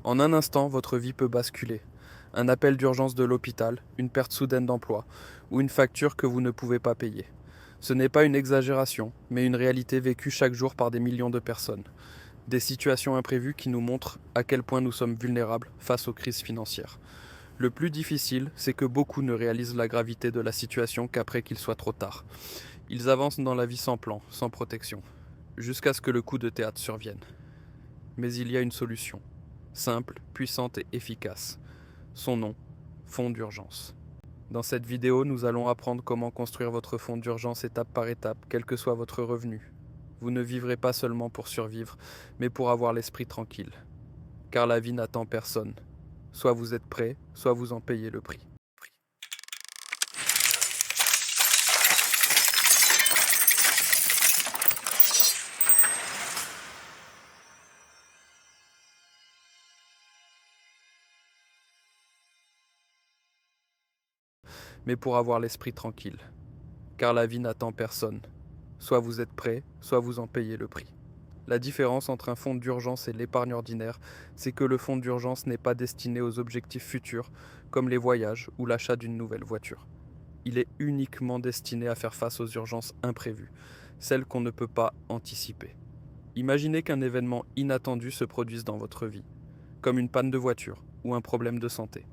En un instant, votre vie peut basculer. Un appel d'urgence de l'hôpital, une perte soudaine d'emploi, ou une facture que vous ne pouvez pas payer. Ce n'est pas une exagération, mais une réalité vécue chaque jour par des millions de personnes. Des situations imprévues qui nous montrent à quel point nous sommes vulnérables face aux crises financières. Le plus difficile, c'est que beaucoup ne réalisent la gravité de la situation qu'après qu'il soit trop tard. Ils avancent dans la vie sans plan, sans protection, jusqu'à ce que le coup de théâtre survienne. Mais il y a une solution, simple, puissante et efficace. Son nom, fonds d'urgence. Dans cette vidéo, nous allons apprendre comment construire votre fonds d'urgence étape par étape, quel que soit votre revenu. Vous ne vivrez pas seulement pour survivre, mais pour avoir l'esprit tranquille. Car la vie n'attend personne. Soit vous êtes prêt, soit vous en payez le prix. Mais pour avoir l'esprit tranquille. Car la vie n'attend personne. Soit vous êtes prêt, soit vous en payez le prix. La différence entre un fonds d'urgence et l'épargne ordinaire, c'est que le fonds d'urgence n'est pas destiné aux objectifs futurs, comme les voyages ou l'achat d'une nouvelle voiture. Il est uniquement destiné à faire face aux urgences imprévues, celles qu'on ne peut pas anticiper. Imaginez qu'un événement inattendu se produise dans votre vie, comme une panne de voiture ou un problème de santé.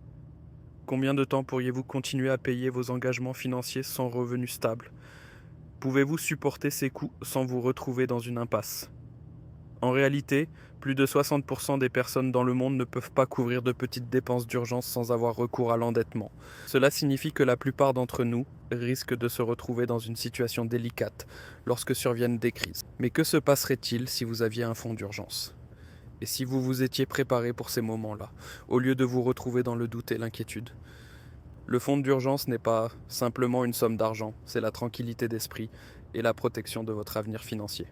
Combien de temps pourriez-vous continuer à payer vos engagements financiers sans revenu stable ? Pouvez-vous supporter ces coûts sans vous retrouver dans une impasse ? En réalité, plus de 60% des personnes dans le monde ne peuvent pas couvrir de petites dépenses d'urgence sans avoir recours à l'endettement. Cela signifie que la plupart d'entre nous risquent de se retrouver dans une situation délicate lorsque surviennent des crises. Mais que se passerait-il si vous aviez un fonds d'urgence ? Et si vous vous étiez préparé pour ces moments-là, au lieu de vous retrouver dans le doute et l'inquiétude ? Le fonds d'urgence n'est pas simplement une somme d'argent, c'est la tranquillité d'esprit et la protection de votre avenir financier.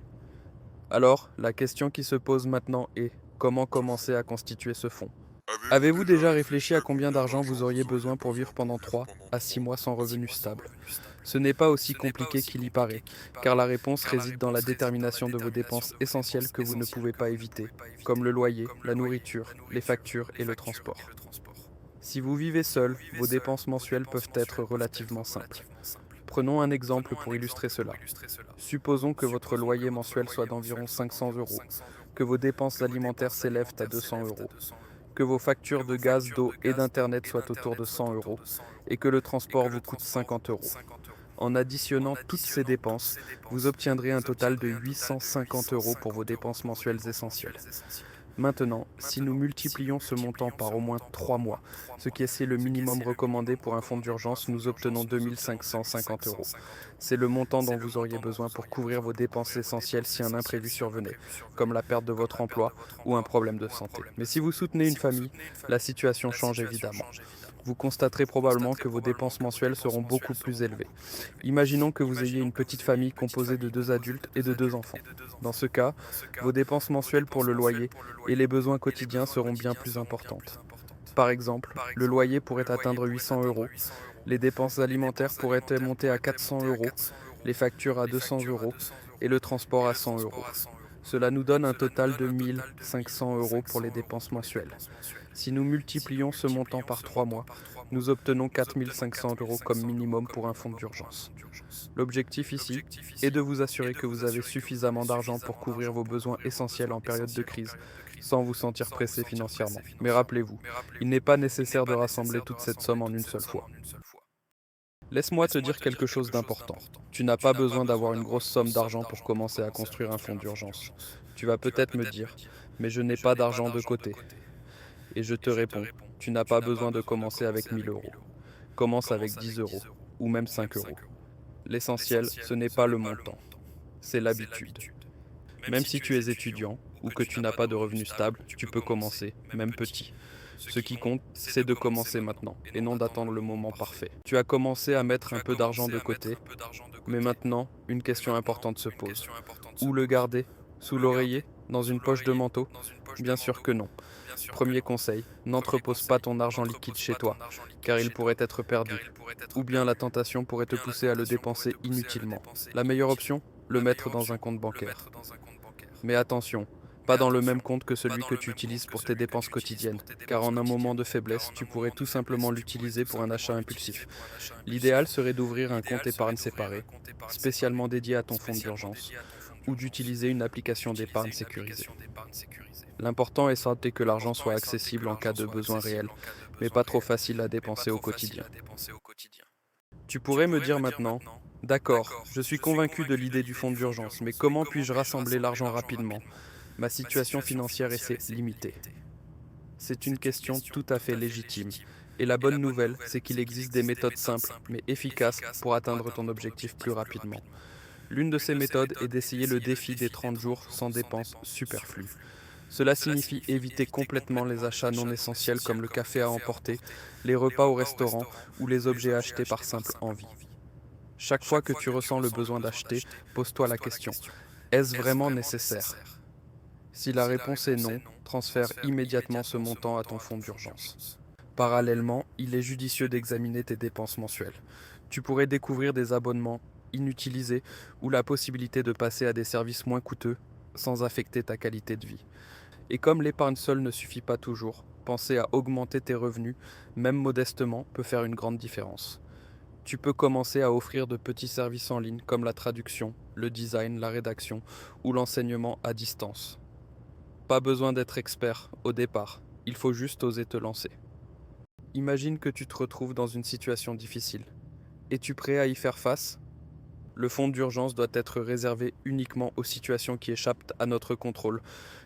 Alors, la question qui se pose maintenant est comment commencer à constituer ce fonds ? Avez-vous déjà réfléchi à combien d'argent vous auriez besoin pour vivre pendant 3 à 6 mois sans revenu stable ? Ce n'est pas aussi compliqué qu'il y paraît, car la réponse réside dans la détermination de vos dépenses essentielles que vous ne pouvez pas éviter, comme le loyer, la nourriture, les factures et le transport. Si vous vivez seul, vos dépenses mensuelles peuvent être relativement simples. Prenons un exemple pour illustrer cela. Supposons que votre loyer mensuel soit d'environ 500 euros, que vos dépenses alimentaires s'élèvent à 200 euros, que vos factures de gaz, d'eau et d'internet soient autour de 100 euros, et que le transport vous coûte 50 euros. En additionnant toutes ces dépenses, vous obtiendrez un total de 850 euros pour vos dépenses mensuelles essentielles. Maintenant, si nous multiplions ce montant par au moins 3 mois, ce qui est le minimum recommandé pour un fonds d'urgence, nous obtenons 2550 euros. C'est le montant dont vous auriez besoin pour couvrir vos dépenses essentielles si un imprévu survenait, comme la perte de votre emploi ou un problème de santé. Mais si vous soutenez une famille, la situation change évidemment. Vous constaterez probablement que vos dépenses mensuelles seront beaucoup plus élevées. Imaginons que vous ayez une petite famille composée de 2 adultes et de 2 enfants. Dans ce cas, vos dépenses mensuelles pour le loyer et les besoins quotidiens seront bien plus importantes. Par exemple, le loyer pourrait atteindre 800 euros, les dépenses alimentaires pourraient monter à 400 euros, les factures à 200 euros et le transport à 100 euros. Cela nous donne un total de 1500 euros pour les dépenses mensuelles. Si nous multiplions ce montant par 3 mois, nous obtenons 4500 euros comme minimum pour un fonds d'urgence. L'objectif ici est de vous assurer que vous avez suffisamment d'argent pour couvrir vos besoins essentiels en période de crise, sans vous sentir pressé financièrement. Mais rappelez-vous, il n'est pas nécessaire de rassembler toute cette somme en une seule fois. Laisse-moi te dire quelque chose d'important. Tu n'as pas besoin d'avoir une grosse somme d'argent pour commencer à construire un fonds d'urgence. Tu vas peut-être me dire, mais je n'ai pas d'argent de côté. Et je te réponds, tu n'as pas besoin de commencer avec 1000 euros. Commence avec 10 euros, ou même 5 euros. L'essentiel, ce n'est pas le montant, c'est l'habitude. Même si tu es étudiant ou que tu n'as pas de revenus stables, tu peux commencer, même petit. Ce qui compte, c'est de commencer maintenant et non d'attendre le moment parfait. Tu as commencé à mettre un peu d'argent de côté, mais maintenant, une question importante se pose. Où le garder ? Sous l'oreiller ? Dans une poche de manteau ? Bien sûr que non. Premier conseil, n'entrepose pas ton argent liquide chez toi, car il pourrait être perdu. Ou bien la tentation pourrait te pousser à le dépenser inutilement. La meilleure option ? Le mettre dans un compte bancaire. Mais attention, Pas dans le même compte que celui que tu utilises pour tes dépenses quotidiennes, car en un moment de faiblesse, tu pourrais tout simplement l'utiliser pour un achat impulsif. L'idéal serait d'ouvrir un compte épargne séparé, spécialement dédié à ton fonds d'urgence, ou d'utiliser une application d'épargne sécurisée. L'important est de que l'argent soit accessible en cas de besoin réel, mais pas trop facile à dépenser au quotidien. Tu pourrais me dire maintenant, d'accord, je suis convaincu de l'idée du fonds d'urgence, mais comment puis-je rassembler l'argent rapidement? Ma situation financière est limitée. C'est une question tout à fait légitime. Et la bonne nouvelle, c'est qu'il existe des méthodes simples, mais efficaces pour atteindre ton objectif plus rapidement. L'une de ces méthodes est d'essayer le défi des 30 jours sans dépenses superflues. Cela signifie éviter complètement les achats non essentiels comme le café à emporter, les repas au restaurant ou les objets achetés par simple envie. Chaque fois que tu ressens le besoin d'acheter, pose-toi la question, est-ce vraiment nécessaire? Si la réponse est non, transfère immédiatement ce montant à ton fonds d'urgence. Parallèlement, il est judicieux d'examiner tes dépenses mensuelles. Tu pourrais découvrir des abonnements inutilisés ou la possibilité de passer à des services moins coûteux sans affecter ta qualité de vie. Et comme l'épargne seule ne suffit pas toujours, penser à augmenter tes revenus, même modestement, peut faire une grande différence. Tu peux commencer à offrir de petits services en ligne comme la traduction, le design, la rédaction ou l'enseignement à distance. Pas besoin d'être expert au départ, il faut juste oser te lancer. Imagine que tu te retrouves dans une situation difficile. Es-tu prêt à y faire face? Le fonds d'urgence doit être réservé uniquement aux situations qui échappent à notre contrôle.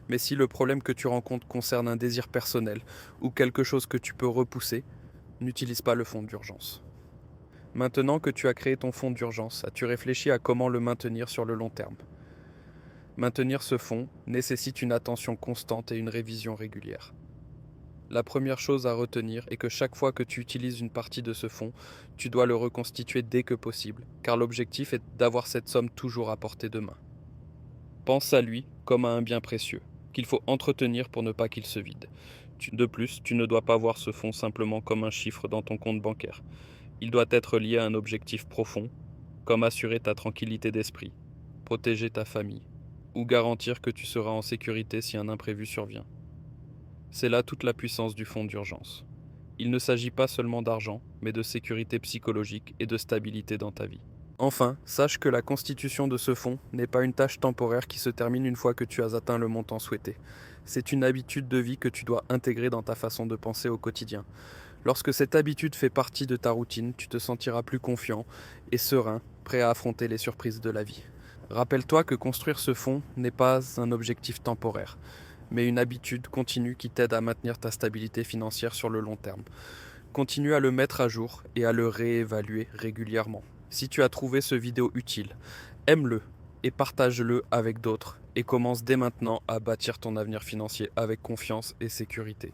Mais si le problème que tu rencontres concerne un désir personnel ou quelque chose que tu peux repousser, n'utilise pas le fonds d'urgence. Maintenant que tu as créé ton fonds d'urgence, as-tu réfléchi à comment le maintenir sur le long terme? Maintenir ce fonds nécessite une attention constante et une révision régulière. La première chose à retenir est que chaque fois que tu utilises une partie de ce fonds, tu dois le reconstituer dès que possible, car l'objectif est d'avoir cette somme toujours à portée de main. Pense à lui comme à un bien précieux, qu'il faut entretenir pour ne pas qu'il se vide. De plus, tu ne dois pas voir ce fonds simplement comme un chiffre dans ton compte bancaire. Il doit être lié à un objectif profond, comme assurer ta tranquillité d'esprit, protéger ta famille, ou garantir que tu seras en sécurité si un imprévu survient. C'est là toute la puissance du fonds d'urgence. Il ne s'agit pas seulement d'argent, mais de sécurité psychologique et de stabilité dans ta vie. Enfin, sache que la constitution de ce fonds n'est pas une tâche temporaire qui se termine une fois que tu as atteint le montant souhaité. C'est une habitude de vie que tu dois intégrer dans ta façon de penser au quotidien. Lorsque cette habitude fait partie de ta routine, tu te sentiras plus confiant et serein, prêt à affronter les surprises de la vie. Rappelle-toi que construire ce fonds n'est pas un objectif temporaire, mais une habitude continue qui t'aide à maintenir ta stabilité financière sur le long terme. Continue à le mettre à jour et à le réévaluer régulièrement. Si tu as trouvé ce vidéo utile, aime-le et partage-le avec d'autres et commence dès maintenant à bâtir ton avenir financier avec confiance et sécurité.